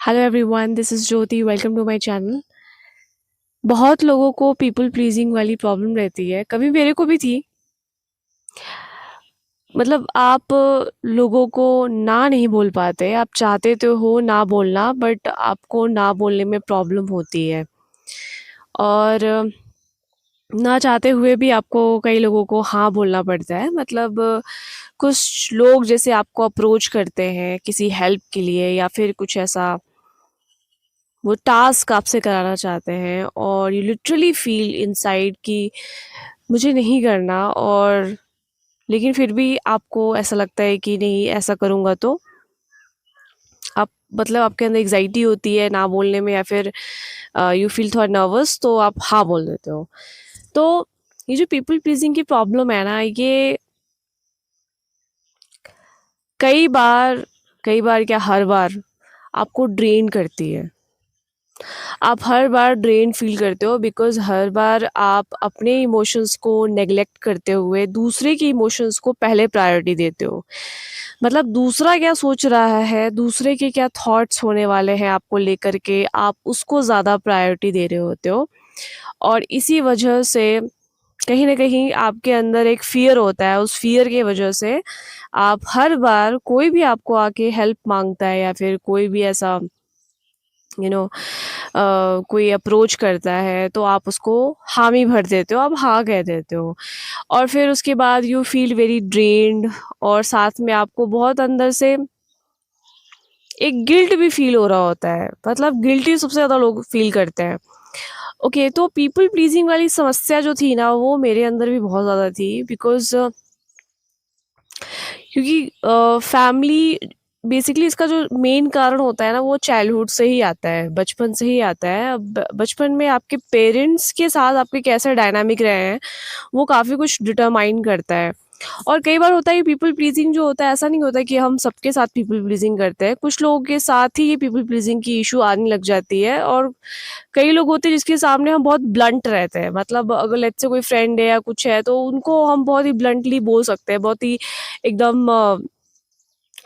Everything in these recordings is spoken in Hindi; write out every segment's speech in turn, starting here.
Hello everyone, this is Jyoti. Welcome to my channel. बहुत लोगों को पीपल प्लीजिंग वाली प्रॉब्लम रहती है, कभी मेरे को भी थी। मतलब आप लोगों को ना नहीं बोल पाते, आप चाहते तो हो ना बोलना, बट आपको ना बोलने में प्रॉब्लम होती है। और ना चाहते हुए भी आपको कई लोगों को हाँ बोलना पड़ता है। मतलब कुछ लोग जैसे आपको अप्रोच करते हैं किसी हेल्प के लिए, या फिर कुछ ऐसा वो टास्क आपसे कराना चाहते हैं, और यू लिटरली फील इनसाइड कि मुझे नहीं करना, और लेकिन फिर भी आपको ऐसा लगता है कि नहीं, ऐसा करूँगा तो आप, मतलब आपके अंदर एग्जाइटी होती है ना बोलने में, या फिर यू फील थोड़ा नर्वस, तो आप हाँ बोल देते हो। तो ये जो पीपल प्लीजिंग की प्रॉब्लम है ना, ये कई बार कई बार क्या, हर बार आपको ड्रेन करती है। आप हर बार ड्रेन फील करते हो, बिकॉज़ हर बार आप अपने इमोशंस को नेग्लेक्ट करते हुए दूसरे के इमोशंस को पहले प्रायोरिटी देते हो। मतलब दूसरा क्या सोच रहा है, दूसरे के क्या थॉट्स होने वाले हैं आपको लेकर के, आप उसको ज़्यादा प्रायोरिटी दे रहे होते हो। और इसी वजह से कहीं न कहीं आपके अंदर एक फ़ियर होता है, उस फ़ियर की वजह से आप हर बार, कोई भी आपको आके हेल्प माँगता है या फिर कोई भी ऐसा यू नो कोई अप्रोच करता है, तो आप उसको हामी भर देते हो, आप हाँ कह देते हो। और फिर उसके बाद यू फील वेरी ड्रेन्ड, और साथ में आपको बहुत अंदर से एक गिल्ट भी फील हो रहा होता है। मतलब गिल्टी सबसे ज़्यादा लोग फील करते हैं। ओके, तो पीपल प्लीजिंग वाली समस्या जो थी ना, वो मेरे अंदर भी बहुत ज़्यादा थी, बिकॉज़ क्योंकि फैमिली, बेसिकली इसका जो मेन कारण होता है ना, वो चाइल्डहुड से ही आता है, बचपन से ही आता है। अब बचपन में आपके पेरेंट्स के साथ आपके कैसे डायनामिक रहे हैं, वो काफ़ी कुछ डिटरमाइन करता है। और कई बार होता है कि पीपल प्लीजिंग जो होता है, ऐसा नहीं होता कि हम सबके साथ पीपल प्लीजिंग करते हैं, कुछ लोगों के साथ ही ये पीपल प्लीजिंग की इशू आने लग जाती है। और कई लोग होते हैं जिसके सामने हम बहुत ब्लंट रहते हैं। मतलब अगर लेट्स से कोई फ्रेंड है या कुछ है, तो उनको हम बहुत ही ब्लंटली बोल सकते हैं, बहुत ही एकदम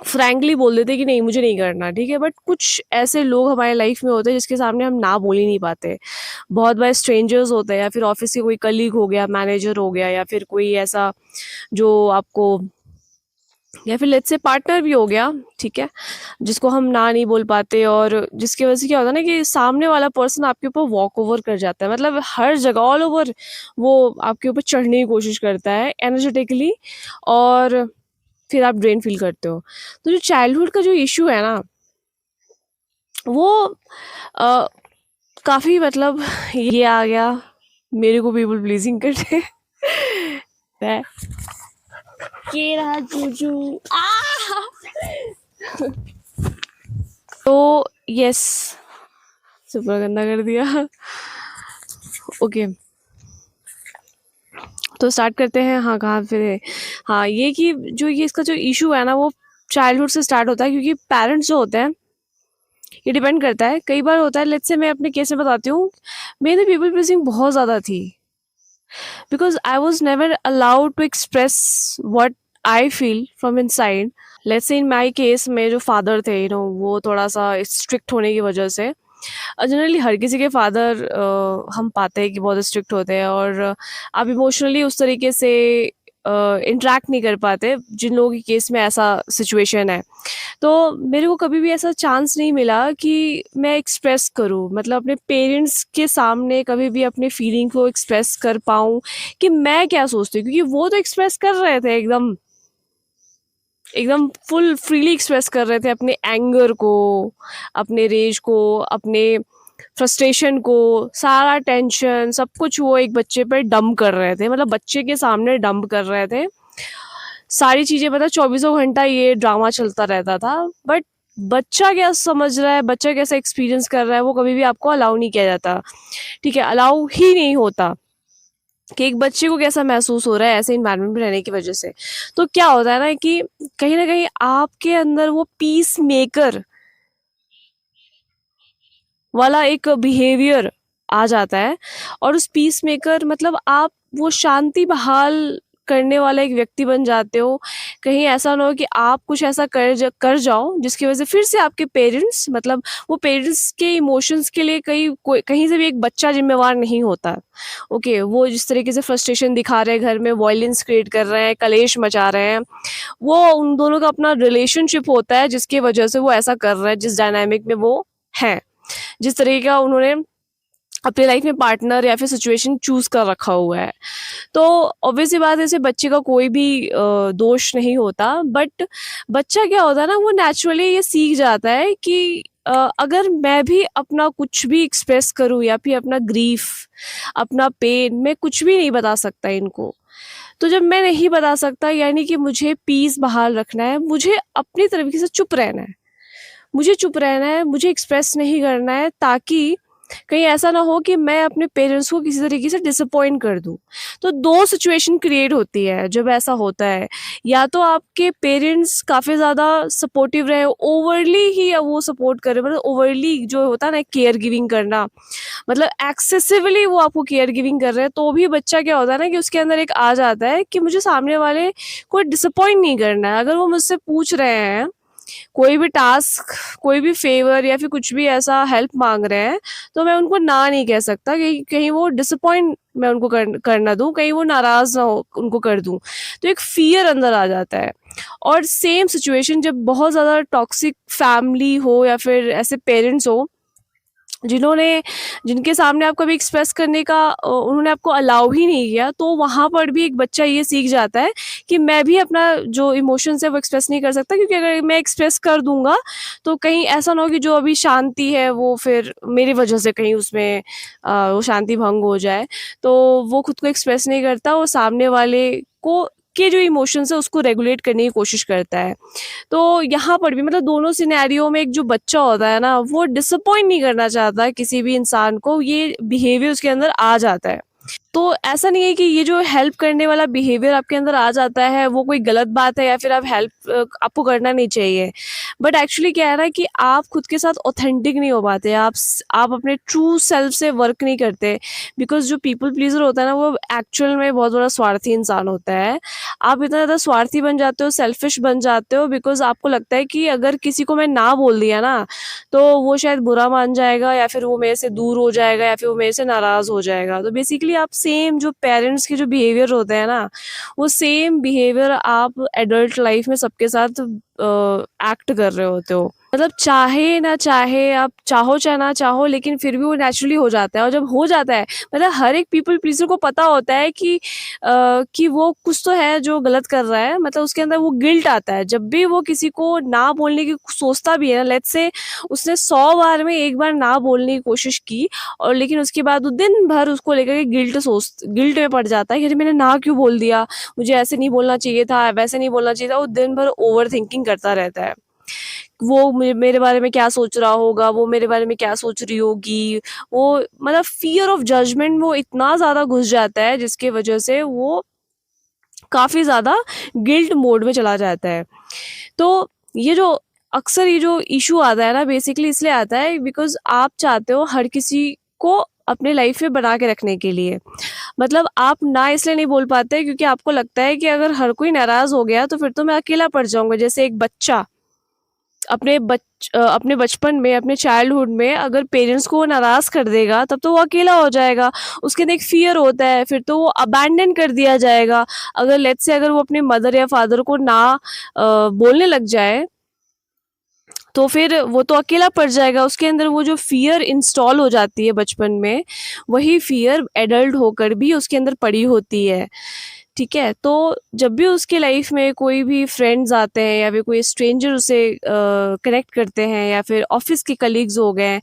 फ्रैंकली बोल देते हैं कि नहीं, मुझे नहीं करना, ठीक है। बट कुछ ऐसे लोग हमारे लाइफ में होते हैं जिसके सामने हम ना बोल ही नहीं पाते। बहुत बार स्ट्रेंजर्स होते हैं, या फिर ऑफिस के कोई कलीग हो गया, मैनेजर हो गया, या फिर कोई ऐसा जो आपको, या फिर लेट्स से पार्टनर भी हो गया, ठीक है, जिसको हम ना नहीं बोल पाते। और जिसकी वजह से क्या होता है ना, कि सामने वाला पर्सन आपके ऊपर वॉक ओवर कर जाता है। मतलब हर जगह ऑल ओवर वो आपके ऊपर चढ़ने की कोशिश करता है एनर्जेटिकली, और फिर आप ड्रेन फील करते हो। तो जो चाइल्डहुड का जो इशू है ना, वो अ, काफ़ी, मतलब ये आ गया मेरे को पीपल प्लीजिंग करने है। ये रहा जूजू। तो यस, सुपर गंदा कर दिया। ओके, तो स्टार्ट करते हैं। हाँ, कहाँ फिर, हाँ, ये कि जो ये इसका जो इशू है ना, वो चाइल्डहुड से स्टार्ट होता है, क्योंकि पेरेंट्स जो होते हैं, ये डिपेंड करता है। कई बार होता है, लेट्स से मैं अपने केस में बताती हूँ, मेरे पीपल प्लीजिंग बहुत ज़्यादा थी, because I was never allowed to express what I feel from inside. Let's say in my case, मेरे जो फादर थे, वो थोड़ा सा स्ट्रिक्ट होने की वजह से, जनरली हर किसी के फादर हम पाते हैं कि बहुत स्ट्रिक्ट होते हैं, और आप इमोशनली उस तरीके से इंटरेक्ट नहीं कर पाते, जिन लोगों के केस में ऐसा सिचुएशन है। तो मेरे को कभी भी ऐसा चांस नहीं मिला कि मैं एक्सप्रेस करूँ, मतलब अपने पेरेंट्स के सामने कभी भी अपने फीलिंग को एक्सप्रेस कर पाऊँ कि मैं क्या सोचती हूँ, क्योंकि वो तो एक्सप्रेस कर रहे थे, एकदम एकदम फुल फ्रीली एक्सप्रेस कर रहे थे अपने एंगर को, अपने रेज को, अपने फ्रस्ट्रेशन को, सारा टेंशन सब कुछ वो एक बच्चे पे डंप कर रहे थे। मतलब बच्चे के सामने डंप कर रहे थे सारी चीज़ें। मतलब चौबीसों घंटा ये ड्रामा चलता रहता था। बट बच्चा क्या समझ रहा है, बच्चा कैसा एक्सपीरियंस कर रहा है, वो कभी भी आपको अलाउ नहीं किया जाता, ठीक है, अलाउ ही नहीं होता कि एक बच्चे को कैसा महसूस हो रहा है ऐसे इन्वायरमेंट में रहने की वजह से। तो क्या होता है ना कहीं आपके अंदर वो पीस मेकर वाला एक बिहेवियर आ जाता है। और उस पीस मेकर, मतलब आप वो शांति बहाल करने वाला एक व्यक्ति बन जाते हो। कहीं ऐसा ना हो कि आप कुछ ऐसा कर जाओ जिसकी वजह से फिर से आपके पेरेंट्स, मतलब वो पेरेंट्स के इमोशंस के लिए कहीं से भी एक बच्चा ज़िम्मेवार नहीं होता। ओके, वो जिस तरीके से फ्रस्ट्रेशन दिखा रहे हैं घर में, वॉयलेंस क्रिएट कर रहे हैं, कलेश मचा रहे हैं, वो उन दोनों का अपना रिलेशनशिप होता है जिसकी वजह से वो ऐसा कर रहे हैं, जिस डायनामिक में वो हैं। जिस तरीके का उन्होंने अपनी लाइफ में पार्टनर या फिर सिचुएशन चूज़ कर रखा हुआ है। तो ऑब्वियस सी बात है, ऐसे बच्चे का कोई भी दोष नहीं होता, बट बच्चा क्या होता है ना, वो नेचुरली ये सीख जाता है कि अगर मैं भी अपना कुछ भी एक्सप्रेस करूँ या फिर अपना ग्रीफ, अपना पेन, मैं कुछ भी नहीं बता सकता इनको। तो जब मैं नहीं बता सकता, यानी कि मुझे पीस बहाल रखना है, मुझे अपनी तरीके से चुप रहना है, मुझे चुप रहना है, मुझे एक्सप्रेस नहीं करना है, ताकि कहीं ऐसा ना हो कि मैं अपने पेरेंट्स को किसी तरीके से डिसअपॉइंट कर दूँ। तो 2 सिचुएशन क्रिएट होती है जब ऐसा होता है। या तो आपके पेरेंट्स काफ़ी ज़्यादा सपोर्टिव रहे, ओवरली ही वो सपोर्ट कर रहे हैं, मतलब ओवरली जो होता है ना केयर गिविंग करना, मतलब एक्सेसिवली वो आपको केयर गिविंग कर रहे हैं, तो भी बच्चा क्या होता है ना कि उसके अंदर एक आ जाता है कि मुझे सामने वाले को डिसअपॉइंट नहीं करना है। अगर वो मुझसे पूछ रहे हैं कोई भी टास्क, कोई भी फेवर या फिर कुछ भी ऐसा हेल्प मांग रहे हैं, तो मैं उनको ना नहीं कह सकता कि कहीं वो डिसअपॉइंट मैं उनको कर ना दूं, कहीं वो नाराज ना हो उनको कर दूं। तो एक फियर अंदर आ जाता है। और सेम सिचुएशन जब बहुत ज़्यादा टॉक्सिक फैमिली हो या फिर ऐसे पेरेंट्स हो जिनके सामने आप कभी एक्सप्रेस करने का उन्होंने आपको अलाउ ही नहीं किया, तो वहाँ पर भी एक बच्चा ये सीख जाता है कि मैं भी अपना जो इमोशंस है वो एक्सप्रेस नहीं कर सकता, क्योंकि अगर मैं एक्सप्रेस कर दूंगा तो कहीं ऐसा ना हो कि जो अभी शांति है वो फिर मेरी वजह से कहीं उसमें वो शांति भंग हो जाए। तो वो खुद को एक्सप्रेस नहीं करता, वो सामने वाले को के जो इमोशंस है उसको रेगुलेट करने की कोशिश करता है। तो यहाँ पर भी मतलब दोनों सिनेरियो में एक जो बच्चा होता है ना, वो डिसअपॉइंट नहीं करना चाहता किसी भी इंसान को, ये बिहेवियर उसके अंदर आ जाता है। तो ऐसा नहीं है कि ये जो हेल्प करने वाला बिहेवियर आपके अंदर आ जाता है वो कोई गलत बात है या फिर आप हेल्प आपको करना नहीं चाहिए। बट एक्चुअली क्या है ना कि आप खुद के साथ ऑथेंटिक नहीं हो पाते, आप अपने ट्रू सेल्फ से वर्क नहीं करते। बिकॉज जो पीपल प्लीजर होता है ना, वो एक्चुअल में बहुत बड़ा स्वार्थी इंसान होता है। आप इतना ज़्यादा स्वार्थी बन जाते हो, सेल्फिश बन जाते हो, बिकॉज आपको लगता है कि अगर किसी को मैं ना बोल दिया ना, तो वो शायद बुरा मान जाएगा या फिर वो मेरे से दूर हो जाएगा या फिर वो मेरे से नाराज़ हो जाएगा। तो बेसिकली आप सेम जो पेरेंट्स के जो बिहेवियर होते हैं ना, वो सेम बिहेवियर आप एडल्ट लाइफ में सबके साथ एक्ट कर रहे होते हो। मतलब चाहे ना चाहे, आप चाहो चाहे ना चाहो, लेकिन फिर भी वो नेचुरली हो जाता है। और जब हो जाता है, मतलब हर एक पीपल प्लीजर को पता होता है कि वो कुछ तो है जो गलत कर रहा है, मतलब उसके अंदर वो गिल्ट आता है जब भी वो किसी को ना बोलने की सोचता भी है ना। लेट्स से उसने 100 बार में एक बार ना बोलने की कोशिश की, और लेकिन उसके बाद वो दिन भर उसको लेकर के गिल्ट में पड़ जाता है कि अरे मैंने ना क्यों बोल दिया, मुझे ऐसे नहीं बोलना चाहिए था, वैसे नहीं बोलना चाहिए था। वो दिन भर ओवर थिंकिंग करता रहता है, वो मेरे बारे में क्या सोच रहा होगा, वो मेरे बारे में क्या सोच रही होगी। वो मतलब फियर ऑफ जजमेंट वो इतना ज़्यादा घुस जाता है जिसकी वजह से वो काफ़ी ज़्यादा गिल्ट मोड में चला जाता है। तो ये जो अक्सर ये जो इशू आता है ना, बेसिकली इसलिए आता है बिकॉज़ आप चाहते हो हर किसी को अपने लाइफ में बना के रखने के लिए। मतलब आप ना इसलिए नहीं बोल पाते क्योंकि आपको लगता है कि अगर हर कोई नाराज़ हो गया तो फिर तो मैं अकेला पड़ जाऊँगा। जैसे एक बच्चा अपने बचपन में, अपने चाइल्डहुड में अगर पेरेंट्स को वो नाराज़ कर देगा, तब तो वो अकेला हो जाएगा। उसके अंदर एक फ़ियर होता है, फिर तो वो अबैंडन कर दिया जाएगा। अगर लेट्स से अगर वो अपने मदर या फादर को ना बोलने लग जाए, तो फिर वो तो अकेला पड़ जाएगा। उसके अंदर वो जो फ़ियर इंस्टॉल हो जाती है बचपन में, वही फ़ियर एडल्ट होकर भी उसके अंदर पड़ी होती है। ठीक है? तो जब भी उसके लाइफ में कोई भी फ्रेंड्स आते हैं या फिर कोई स्ट्रेंजर उसे कनेक्ट करते हैं, या फिर ऑफ़िस के कलीग्स हो गए,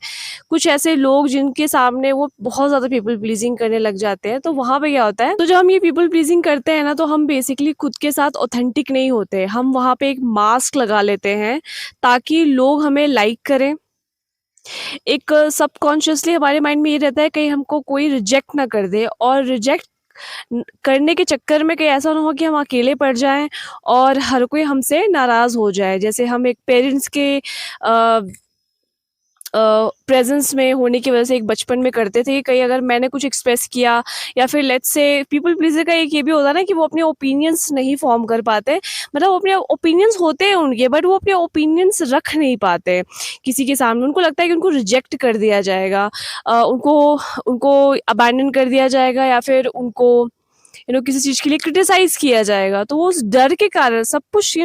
कुछ ऐसे लोग जिनके सामने वो बहुत ज़्यादा पीपल प्लीज़िंग करने लग जाते हैं, तो वहाँ पे क्या होता है, तो जब हम ये पीपल प्लीज़िंग करते हैं ना, तो हम बेसिकली खुद के साथ ऑथेंटिक नहीं होते। हम वहाँ पे एक मास्क लगा लेते हैं ताकि लोग हमें लाइक करें। एक सबकॉन्शियसली हमारे माइंड में ये रहता है कहीं हमको कोई रिजेक्ट ना कर दे, और रिजेक्ट करने के चक्कर में कहीं ऐसा ना हो कि हम अकेले पड़ जाएं और हर कोई हमसे नाराज़ हो जाए। जैसे हम एक पेरेंट्स के प्रेजेंस में होने की वजह से एक बचपन में करते थे कि कहीं अगर मैंने कुछ एक्सप्रेस किया, या फिर लेट्स से पीपल प्लीजर का एक ये भी होता है ना कि वो अपने ओपिनियंस नहीं फॉर्म कर पाते, मतलब वो अपने ओपिनियंस होते हैं उनके, बट वो अपने ओपिनियंस रख नहीं पाते किसी के सामने। उनको लगता है कि उनको रिजेक्ट कर दिया जाएगा, उनको उनको अबैंडन कर दिया जाएगा, या फिर उनको किसी चीज के लिए क्रिटिसाइज किया जाएगा। तो वो उस डर के कारण सब कुछ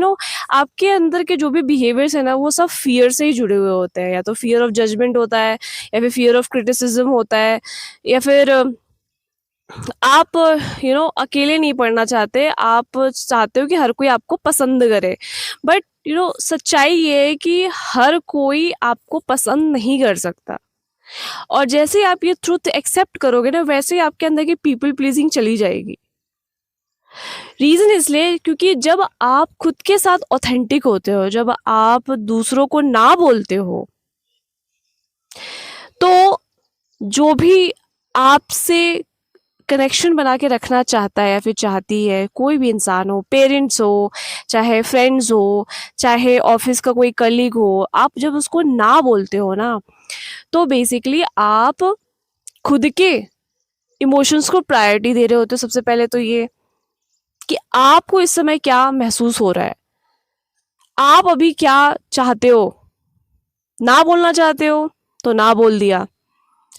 आपके अंदर के जो भी बिहेवियर्स है ना, वो सब फियर से ही जुड़े हुए होते हैं। या तो फियर ऑफ जजमेंट होता है, या फिर फियर ऑफ क्रिटिसिज्म होता है, या फिर आप अकेले नहीं पढ़ना चाहते, आप चाहते हो कि हर कोई आपको पसंद करे। बट सच्चाई ये है कि हर कोई आपको पसंद नहीं कर सकता। और जैसे ही आप ये ट्रुथ एक्सेप्ट करोगे ना, वैसे ही आपके अंदर की पीपल प्लीजिंग चली जाएगी। रीजन इसलिए क्योंकि जब आप खुद के साथ ऑथेंटिक होते हो, जब आप दूसरों को ना बोलते हो, तो जो भी आपसे कनेक्शन बना के रखना चाहता है या फिर चाहती है, कोई भी इंसान हो, पेरेंट्स हो, चाहे फ्रेंड्स हो, चाहे ऑफिस का कोई कलीग हो, आप जब उसको ना बोलते हो ना, तो बेसिकली आप खुद के इमोशंस को प्रायोरिटी दे रहे होते हो। सबसे पहले तो ये कि आपको इस समय क्या महसूस हो रहा है, आप अभी क्या चाहते हो। ना बोलना चाहते हो तो ना बोल दिया,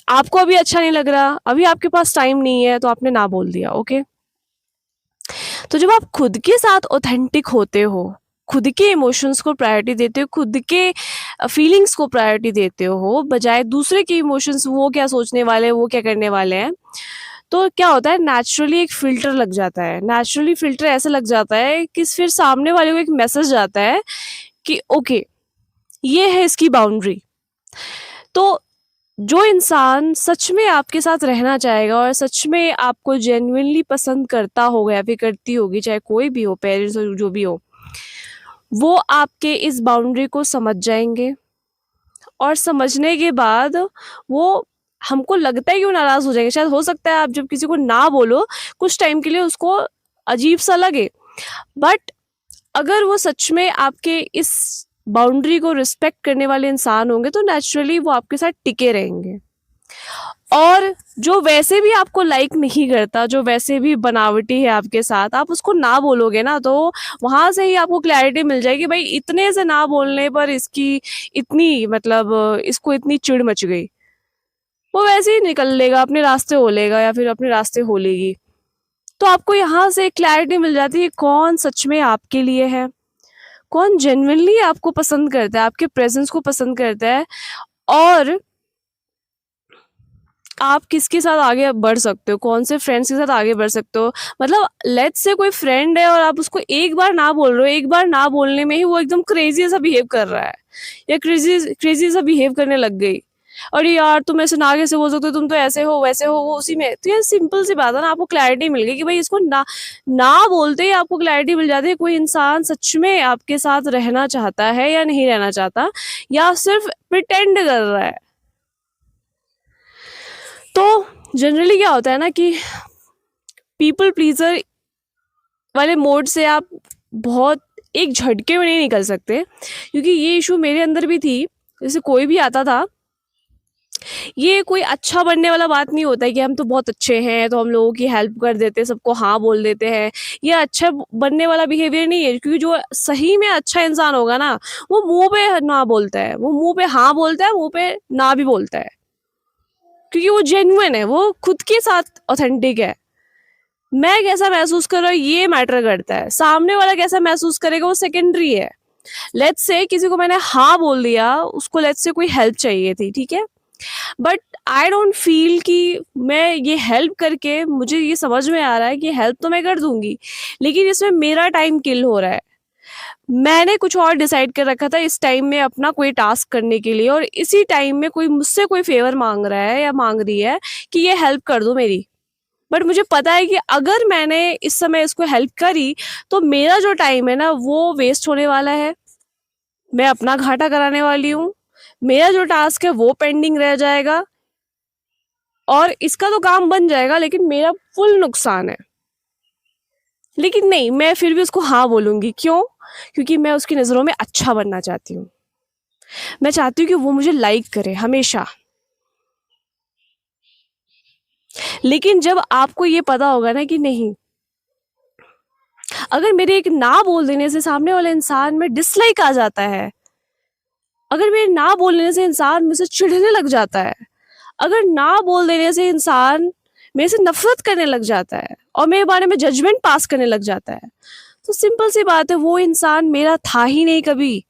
आपको अभी अच्छा नहीं लग रहा, अभी आपके पास टाइम नहीं है, तो आपने ना बोल दिया। ओके, तो जब आप खुद के साथ ऑथेंटिक होते हो, खुद के इमोशंस को प्रायोरिटी देते हो, खुद के फीलिंग्स को प्रायोरिटी देते हो, बजाय दूसरे के इमोशंस, वो क्या सोचने वाले हैं, वो क्या करने वाले हैं, तो क्या होता है, नेचुरली एक फिल्टर लग जाता है। नेचुरली फिल्टर ऐसे लग जाता है कि फिर सामने वाले को एक मैसेज जाता है कि ओके, ये है इसकी बाउंड्री। तो जो इंसान सच में आपके साथ रहना चाहेगा और सच में आपको जेन्युइनली पसंद करता होगा या फिर करती होगी, चाहे कोई भी हो, पेरेंट्स हो, जो भी हो, वो आपके इस बाउंड्री को समझ जाएंगे। और समझने के बाद वो, हमको लगता है कि वो नाराज हो जाएंगे। शायद हो सकता है आप जब किसी को ना बोलो, कुछ टाइम के लिए उसको अजीब सा लगे, बट अगर वो सच में आपके इस बाउंड्री को रिस्पेक्ट करने वाले इंसान होंगे, तो नेचुरली वो आपके साथ टिके रहेंगे। और जो वैसे भी आपको लाइक नहीं करता, जो वैसे भी बनावटी है आपके साथ, आप उसको ना बोलोगे ना, तो वहां से ही आपको क्लैरिटी मिल जाएगी, भाई इतने से ना बोलने पर इसकी इतनी, मतलब इसको इतनी चिढ़ मच गई, वो वैसे ही निकल लेगा, अपने रास्ते हो लेगा या फिर अपने रास्ते हो लेगी। तो आपको यहाँ से क्लैरिटी मिल जाती है कौन सच में आपके लिए है, कौन जेन्युइनली आपको पसंद करता है, आपके प्रेजेंस को पसंद करता है, और आप किसके साथ आगे बढ़ सकते हो, कौन से फ्रेंड्स के साथ आगे बढ़ सकते हो। मतलब लेट्स से कोई फ्रेंड है और आप उसको एक बार ना बोल रहे हो, एक बार ना बोलने में ही वो एकदम क्रेजी सा बिहेव कर रहा है, या क्रेजी क्रेजी सा बिहेव करने लग गई, और यार तुम ऐसे ना कैसे बोल सकते हो, तुम तो ऐसे हो वैसे हो, वो उसी में। तो ये सिंपल सी बात है ना, आपको क्लैरिटी मिल गई कि भाई इसको ना ना बोलते ही आपको क्लैरिटी मिल जाती है कोई इंसान सच में आपके साथ रहना चाहता है या नहीं रहना चाहता, या सिर्फ प्रिटेंड कर रहा है। तो जनरली क्या होता है ना कि पीपल प्लीजर वाले मोड से आप बहुत एक झटके में नहीं निकल सकते, क्योंकि ये इशू मेरे अंदर भी थी। जैसे कोई भी आता था, ये कोई अच्छा बनने वाला बात नहीं होता है कि हम तो बहुत अच्छे हैं तो हम लोगों की हेल्प कर देते हैं, सबको हाँ बोल देते हैं। ये अच्छा बनने वाला बिहेवियर नहीं है, क्योंकि जो सही में अच्छा इंसान होगा ना, वो मुंह पे ना बोलता है, वो मुंह पे हाँ बोलता है, मुंह पे ना भी बोलता है, क्योंकि वो जेन्युइन है, वो खुद के साथ ऑथेंटिक है। मैं कैसा महसूस कर रहा हूँ ये मैटर करता है, सामने वाला कैसा महसूस करेगा वो सेकेंडरी है। लेट्स से किसी को मैंने हाँ बोल दिया, उसको लेट्स से कोई हेल्प चाहिए थी, ठीक है, बट आई डोंट फील कि मैं ये हेल्प करके, मुझे ये समझ में आ रहा है कि हेल्प तो मैं कर दूंगी, लेकिन इसमें मेरा टाइम किल हो रहा है। मैंने कुछ और डिसाइड कर रखा था इस टाइम में अपना कोई टास्क करने के लिए, और इसी टाइम में कोई मुझसे कोई फेवर मांग रहा है या मांग रही है कि ये हेल्प कर दो मेरी, बट मुझे पता है कि अगर मैंने इस समय इसको हेल्प करी तो मेरा जो टाइम है ना वो वेस्ट होने वाला है, मैं अपना घाटा कराने वाली हूँ, मेरा जो टास्क है वो पेंडिंग रह जाएगा, और इसका तो काम बन जाएगा लेकिन मेरा फुल नुकसान है। लेकिन नहीं, मैं फिर भी उसको हाँ बोलूंगी। क्यों? क्योंकि मैं उसकी नज़रों में अच्छा बनना चाहती हूँ। मैं चाहती हूँ कि वो मुझे लाइक करे हमेशा। लेकिन जब आपको ये पता होगा ना कि नहीं, अगर मेरे एक ना बोल देने से सामने वाले इंसान में डिसलाइक आ जाता है, अगर मेरे ना बोलने से इंसान मुझसे चिढ़ने लग जाता है, अगर ना बोल देने से इंसान मेरे से नफरत करने लग जाता है और मेरे बारे में जजमेंट पास करने लग जाता है, तो सिंपल सी बात है, वो इंसान मेरा था ही नहीं कभी।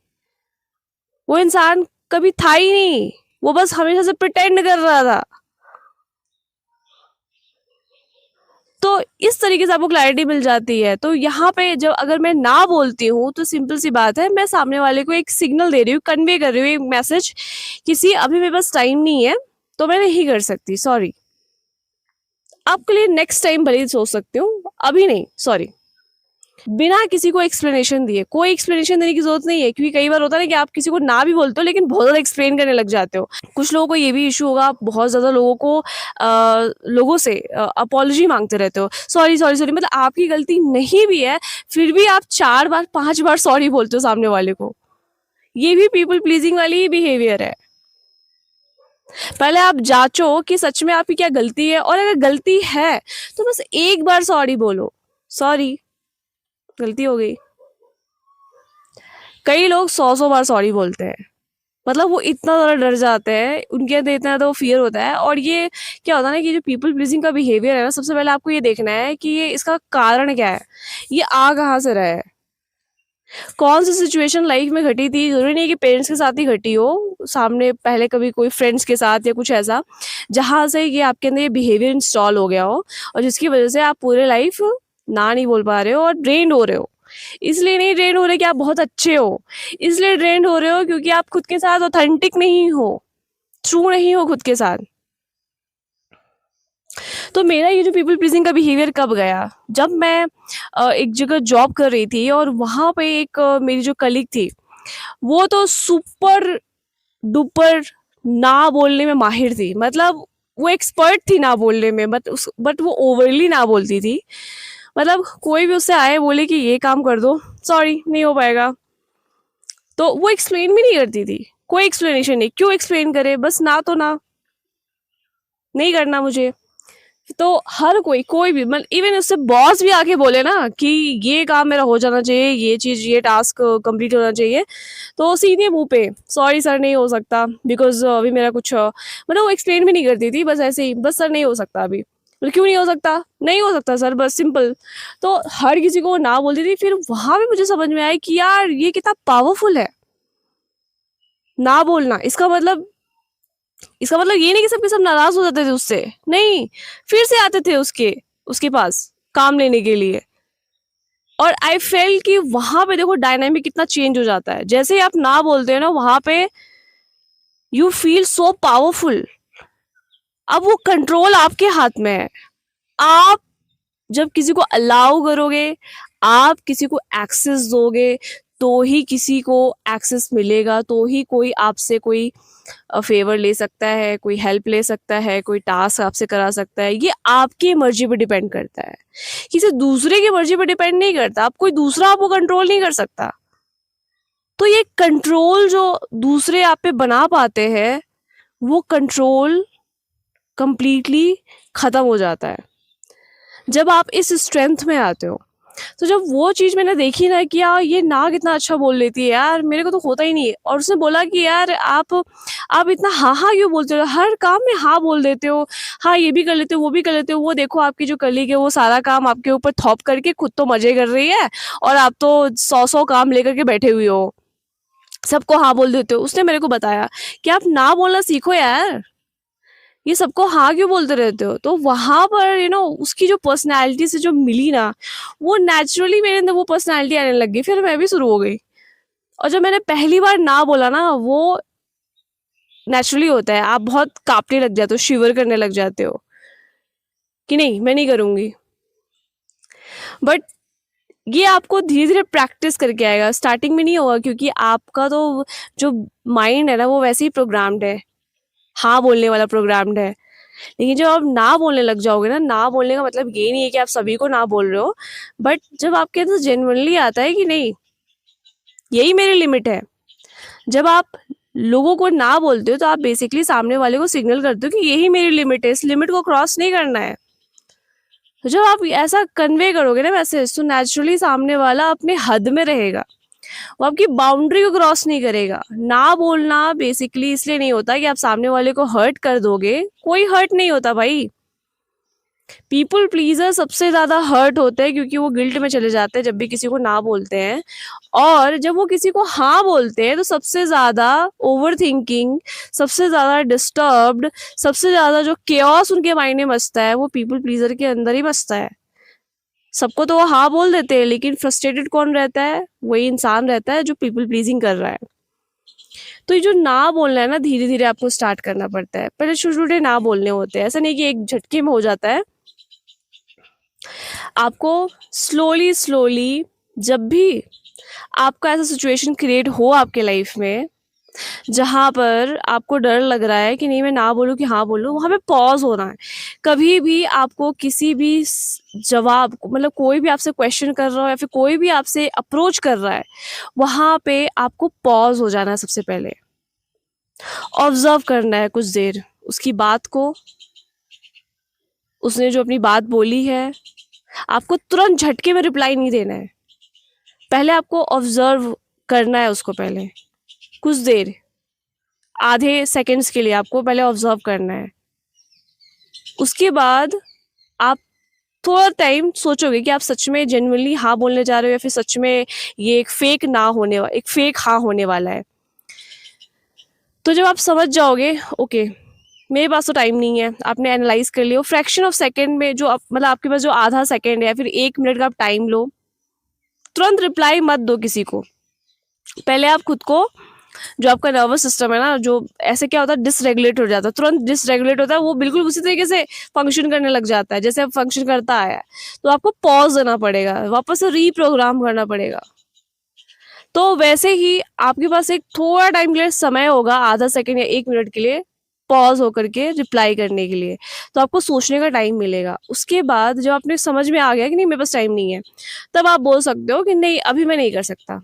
वो इंसान कभी था ही नहीं, वो बस हमेशा से प्रिटेंड कर रहा था। तो इस तरीके से आपको क्लैरिटी मिल जाती है। तो यहाँ पे जब अगर मैं ना बोलती हूँ तो सिंपल सी बात है, मैं सामने वाले को एक सिग्नल दे रही हूँ, कन्वे कर रही हूँ एक मैसेज, किसी अभी मेरे पास टाइम नहीं है तो मैं नहीं कर सकती, सॉरी। आपके लिए नेक्स्ट टाइम भले ही सोच सकती हूँ, अभी नहीं, सॉरी। बिना किसी को एक्सप्लेनेशन दिए, कोई एक्सप्लेनेशन देने की जरूरत नहीं है, क्योंकि कई बार होता है ना कि आप किसी को ना भी बोलते हो लेकिन बहुत ज्यादा एक्सप्लेन करने लग जाते हो। कुछ लोगों को ये भी इशू होगा, आप बहुत ज्यादा लोगों को लोगों से अपॉलॉजी मांगते रहते हो, सॉरी सॉरी सॉरी, मतलब आपकी गलती नहीं भी है फिर भी आप 4 बार 5 बार सॉरी बोलते हो सामने वाले को। ये भी पीपल प्लीजिंग वाली ही बिहेवियर है। पहले आप जांचो कि सच में आपकी क्या गलती है, और अगर गलती है तो बस एक बार सॉरी बोलो, सॉरी गलती हो गई। कई लोग 100 बार सॉरी बोलते हैं, मतलब वो इतना ज़्यादा डर जाते हैं, उनके अंदर इतना ज़्यादा वो फियर होता है। और ये क्या होता है ना कि जो पीपल प्लीजिंग का बिहेवियर है ना, सबसे पहले आपको ये देखना है कि ये इसका कारण क्या है, ये आ कहाँ से रहा है, कौन सी सिचुएशन लाइफ में घटी थी। जरूरी नहीं है कि पेरेंट्स के साथ ही घटी हो, सामने पहले कभी कोई फ्रेंड्स के साथ या कुछ ऐसा, जहाँ से ये आपके अंदर ये बिहेवियर इंस्टॉल हो गया हो और जिसकी वजह से आप पूरे लाइफ ना नहीं बोल पा रहे हो और ड्रेन हो रहे हो। इसलिए नहीं ड्रेन हो रहे कि आप बहुत अच्छे हो, इसलिए ड्रेन हो रहे हो क्योंकि आप खुद के साथ ऑथेंटिक नहीं हो, ट्रू नहीं हो खुद के साथ। तो मेरा ये जो पीपल प्लीजिंग का बिहेवियर कब गया, जब मैं एक जगह जॉब कर रही थी और वहाँ पे एक मेरी जो कलीग थी, वो तो सुपर डुपर ना बोलने में माहिर थी, मतलब वो एक्सपर्ट थी ना बोलने में, बट वो ओवरली ना बोलती थी। मतलब कोई भी उससे आए बोले कि ये काम कर दो, सॉरी नहीं हो पाएगा, तो वो एक्सप्लेन भी नहीं करती थी, कोई एक्सप्लेनेशन नहीं, क्यों एक्सप्लेन करे, बस ना तो ना, नहीं करना मुझे। तो हर कोई भी, मतलब इवन उससे बॉस भी आके बोले ना कि ये काम मेरा हो जाना चाहिए, ये चीज, ये टास्क कंप्लीट होना चाहिए, तो सीधे मुंह पे सॉरी सर नहीं हो सकता, बिकॉज अभी मेरा कुछ मतलब वो एक्सप्लेन भी नहीं करती थी, बस ऐसे ही, बस सर नहीं हो सकता अभी, मतलब क्यों नहीं हो सकता, नहीं हो सकता सर, बस सिंपल। तो हर किसी को वो ना बोलती थी। फिर वहां पे मुझे समझ में आया कि यार ये कितना पावरफुल है ना बोलना। इसका मतलब ये नहीं कि सबके सब नाराज हो जाते थे उससे, नहीं, फिर से आते थे उसके उसके पास काम लेने के लिए। और आई फेल कि वहां पे देखो डायनामिक कितना चेंज हो जाता है, जैसे ही आप ना बोलते हो ना, वहां पे यू फील सो पावरफुल। अब वो कंट्रोल आपके हाथ में है। आप जब किसी को अलाउ करोगे, आप किसी को एक्सेस दोगे, तो ही किसी को एक्सेस मिलेगा, तो ही कोई आपसे कोई फेवर ले सकता है, कोई हेल्प ले सकता है, कोई टास्क आपसे करा सकता है। ये आपकी मर्जी पे डिपेंड करता है, किसी दूसरे की मर्जी पे डिपेंड नहीं करता। आप कोई दूसरा आपको कंट्रोल नहीं कर सकता। तो ये कंट्रोल जो दूसरे आप पे बना पाते हैं, वो कंट्रोल कंप्लीटली खत्म हो जाता है जब आप इस स्ट्रेंथ में आते हो। तो जब वो चीज़ मैंने देखी ना कि यार ये ना कितना अच्छा बोल लेती है यार, मेरे को तो होता ही नहीं है। और उसने बोला कि यार आप इतना हाँ हाँ क्यों बोलते हो, हर काम में हाँ बोल देते हो, हाँ ये भी कर लेते हो, वो भी कर लेते हो, वो देखो आपकी जो कलीग है वो सारा काम आपके ऊपर थोप करके खुद तो मजे कर रही है और आप तो 100 काम लेकर के बैठे हुए हो, सबको हाँ बोल देते हो। उसने मेरे को बताया कि आप ना बोलना सीखो यार, ये सबको हाँ क्यों बोलते रहते हो। तो वहां पर उसकी जो पर्सनैलिटी से जो मिली ना, वो नेचुरली मेरे अंदर वो पर्सनैलिटी आने लग गई, फिर मैं भी शुरू हो गई। और जब मैंने पहली बार ना बोला ना, वो नेचुरली होता है, आप बहुत कांपने लग जाते हो, शिवर करने लग जाते हो कि नहीं मैं नहीं करूंगी। बट ये आपको धीरे धीरे प्रैक्टिस करके आएगा, स्टार्टिंग में नहीं होगा, क्योंकि आपका तो जो माइंड है ना वो वैसे ही प्रोग्राम्ड है, हाँ बोलने वाला प्रोग्राम्ड है। लेकिन जब आप ना बोलने लग जाओगे ना, ना बोलने का मतलब ये नहीं है कि आप सभी को ना बोल रहे हो, बट जब आपके अंदर जेन्युइनली आता है कि नहीं यही मेरी लिमिट है, जब आप लोगों को ना बोलते हो तो आप बेसिकली सामने वाले को सिग्नल करते हो कि यही मेरी लिमिट है, इस लिमिट को क्रॉस नहीं करना है। तो जब आप ऐसा कन्वे करोगे ना मैसेज, तो नेचुरली सामने वाला अपने हद में रहेगा, वो आपकी बाउंड्री को क्रॉस नहीं करेगा। ना बोलना बेसिकली इसलिए नहीं होता कि आप सामने वाले को हर्ट कर दोगे, कोई हर्ट नहीं होता भाई। पीपल प्लीजर सबसे ज्यादा हर्ट होते हैं क्योंकि वो गिल्ट में चले जाते हैं जब भी किसी को ना बोलते हैं, और जब वो किसी को हाँ बोलते हैं तो सबसे ज्यादा ओवर थिंकिंग, सबसे ज्यादा डिस्टर्ब्ड, सबसे ज्यादा जो केओस उनके माइंड में मचता है वो पीपल प्लीजर के अंदर ही मचता है। सबको तो वो हाँ बोल देते हैं, लेकिन फ्रस्ट्रेटेड कौन रहता है? वही इंसान रहता है जो पीपल प्लीजिंग कर रहा है। तो ये जो ना बोलना है ना, धीरे धीरे आपको स्टार्ट करना पड़ता है। पहले छोटे छोटे ना बोलने होते हैं, ऐसा नहीं कि एक झटके में हो जाता है। आपको स्लोली स्लोली, जब भी आपका ऐसा सिचुएशन क्रिएट हो आपके लाइफ में जहाँ पर आपको डर लग रहा है कि नहीं मैं ना बोलूँ कि हाँ बोलूँ, वहाँ पे पॉज होना है। कभी भी आपको किसी भी जवाब, मतलब कोई भी आपसे क्वेश्चन कर रहा हो या फिर कोई भी आपसे अप्रोच कर रहा है, वहाँ पे आपको पॉज हो जाना है। सबसे पहले ऑब्जर्व करना है कुछ देर उसकी बात को, उसने जो अपनी बात बोली है। आपको तुरंत झटके में रिप्लाई नहीं देना है, पहले आपको ऑब्जर्व करना है उसको। पहले कुछ देर, आधे सेकंड्स के लिए आपको पहले ऑब्जर्व करना है। उसके बाद आप थोड़ा टाइम सोचोगे कि आप सच में जेन्युइनली हाँ बोलने जा रहे हो या फिर सच में ये एक फेक एक फेक हाँ होने वाला है। तो जब आप समझ जाओगे ओके मेरे पास तो टाइम नहीं है, आपने एनालाइज कर लिया, फ्रैक्शन ऑफ सेकंड में जो मतलब आपके पास जो आधा सेकंड है या फिर 1 मिनट का आप टाइम लो, तुरंत रिप्लाई मत दो किसी को। पहले आप खुद को, जो आपका नर्वस सिस्टम है ना, जो ऐसे क्या होता है डिसरेगुलेट हो जाता है, तुरंत डिसरेगुलेट होता है, वो बिल्कुल उसी तरीके से फंक्शन करने लग जाता है जैसे अब फंक्शन करता आया है। तो आपको पॉज देना पड़ेगा, वापस से रीप्रोग्राम करना पड़ेगा। तो वैसे ही आपके पास एक थोड़ा टाइम के लिए समय होगा, आधा सेकंड या 1 मिनट के लिए पॉज होकर के रिप्लाई करने के लिए। तो आपको सोचने का टाइम मिलेगा। उसके बाद जब आपने समझ में आ गया कि नहीं मेरे पास टाइम नहीं है, तब आप बोल सकते हो कि नहीं अभी मैं नहीं कर सकता।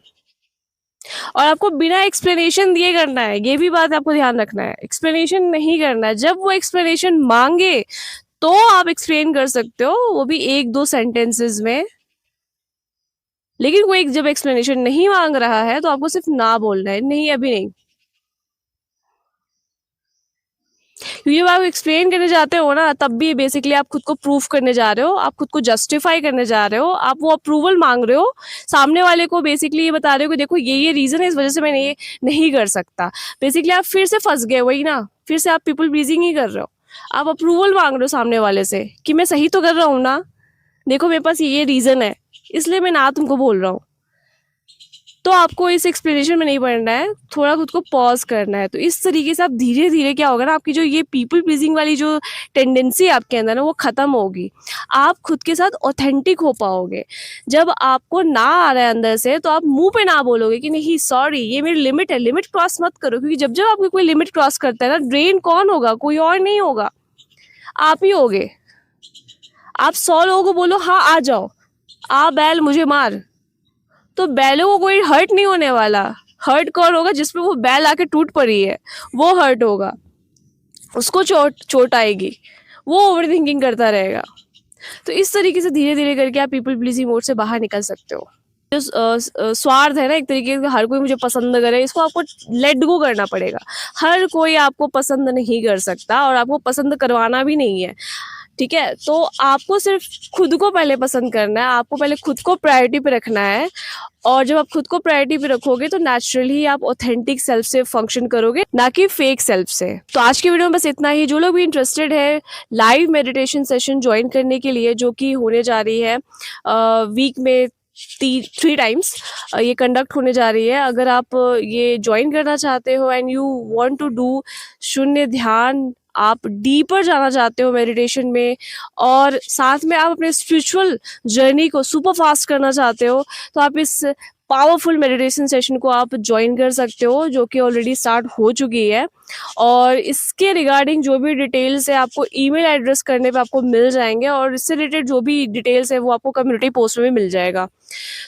और आपको बिना एक्सप्लेनेशन दिए करना है, ये भी बात आपको ध्यान रखना है। एक्सप्लेनेशन नहीं करना है, जब वो एक्सप्लेनेशन मांगे तो आप एक्सप्लेन कर सकते हो, वो भी 1-2 सेंटेंसेस में। लेकिन कोई जब एक्सप्लेनेशन नहीं मांग रहा है तो आपको सिर्फ ना बोलना है, नहीं अभी नहीं। क्योंकि जब आप एक्सप्लेन करने जाते हो ना, तब भी बेसिकली आप खुद को प्रूफ करने जा रहे हो, आप खुद को जस्टिफाई करने जा रहे हो, आप वो अप्रूवल मांग रहे हो सामने वाले को। बेसिकली ये बता रहे हो कि देखो ये रीजन है, इस वजह से मैं ये नहीं कर सकता। बेसिकली आप फिर से फंस गए, वही ना, फिर से आप पीपल प्लीजिंग ही कर रहे हो। आप अप्रूवल मांग रहे हो सामने वाले से कि मैं सही तो कर रहा हूँ ना, देखो मेरे पास ये रीजन है इसलिए मैं ना तुमको बोल रहा हूँ। तो आपको इस एक्सप्लेनेशन में नहीं पड़ना है, थोड़ा खुद को पॉज करना है। तो इस तरीके से आप धीरे धीरे क्या होगा ना, आपकी जो ये पीपल प्लीजिंग वाली जो टेंडेंसी है आपके अंदर ना, वो खत्म होगी। आप खुद के साथ ऑथेंटिक हो पाओगे। जब आपको ना आ रहा है अंदर से, तो आप मुंह पे ना बोलोगे कि नहीं सॉरी ये मेरी लिमिट है, लिमिट क्रॉस मत करो। क्योंकि जब जब आपकी कोई लिमिट क्रॉस करता है ना, ड्रेन कौन होगा? कोई और नहीं होगा, आप ही होगे। आप 100 लोगों को बोलो हाँ आ जाओ, आ बैल मुझे मार, तो बैलों को कोई हर्ट नहीं होने वाला। हर्ट कौन होगा? जिसपे वो बैल आके टूट पड़ी है, वो हर्ट होगा, उसको चोट आएगी, वो ओवर थिंकिंग करता रहेगा। तो इस तरीके से धीरे धीरे करके आप पीपल प्लीजिंग मोड से बाहर निकल सकते हो। जो स्वार्थ है ना, एक तरीके से हर कोई मुझे पसंद करे, इसको आपको लेट गो करना पड़ेगा। हर कोई आपको पसंद नहीं कर सकता और आपको पसंद करवाना भी नहीं है, ठीक है? तो आपको सिर्फ खुद को पहले पसंद करना है, आपको पहले खुद को प्रायोरिटी पे रखना है। और जब आप खुद को प्रायोरिटी पे रखोगे तो नेचुरली आप ऑथेंटिक सेल्फ से फंक्शन करोगे, ना कि फेक सेल्फ से। तो आज की वीडियो में बस इतना ही। जो लोग भी इंटरेस्टेड है लाइव मेडिटेशन सेशन ज्वाइन करने के लिए, जो कि होने जा रही है वीक में 3 टाइम्स ये कंडक्ट होने जा रही है, अगर आप ये ज्वाइन करना चाहते हो and you want to do शून्य ध्यान, आप डीपर जाना चाहते हो मेडिटेशन में, और साथ में आप अपने स्पिरिचुअल जर्नी को सुपर फास्ट करना चाहते हो, तो आप इस पावरफुल मेडिटेशन सेशन को आप ज्वाइन कर सकते हो, जो कि ऑलरेडी स्टार्ट हो चुकी है। और इसके रिगार्डिंग जो भी डिटेल्स है आपको ईमेल एड्रेस करने पे आपको मिल जाएंगे, और इससे रिलेटेड जो भी डिटेल्स है वो आपको कम्युनिटी पोस्ट में भी मिल जाएगा।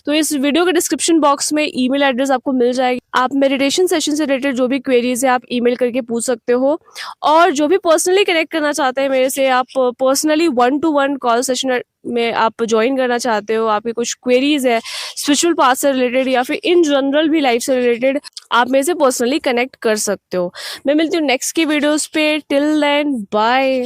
तो इस वीडियो के डिस्क्रिप्शन बॉक्स में ईमेल एड्रेस आपको मिल जाएगी। आप मेडिटेशन सेशन से रिलेटेड जो भी क्वेरीज है आप ईमेल करके पूछ सकते हो, और जो भी पर्सनली कनेक्ट करना चाहते हैं मेरे से, आप पर्सनली 1-to-1 कॉल सेशन में आप ज्वाइन करना चाहते हो, आपकी कुछ क्वेरीज है स्पिरिचुअल पाथ से रिलेटेड या फिर इन जनरल भी लाइफ से रिलेटेड, आप मेरे से पर्सनली कनेक्ट कर सकते हो। मैं मिलती हूँ नेक्स्ट की वीडियोस पे। Till then bye.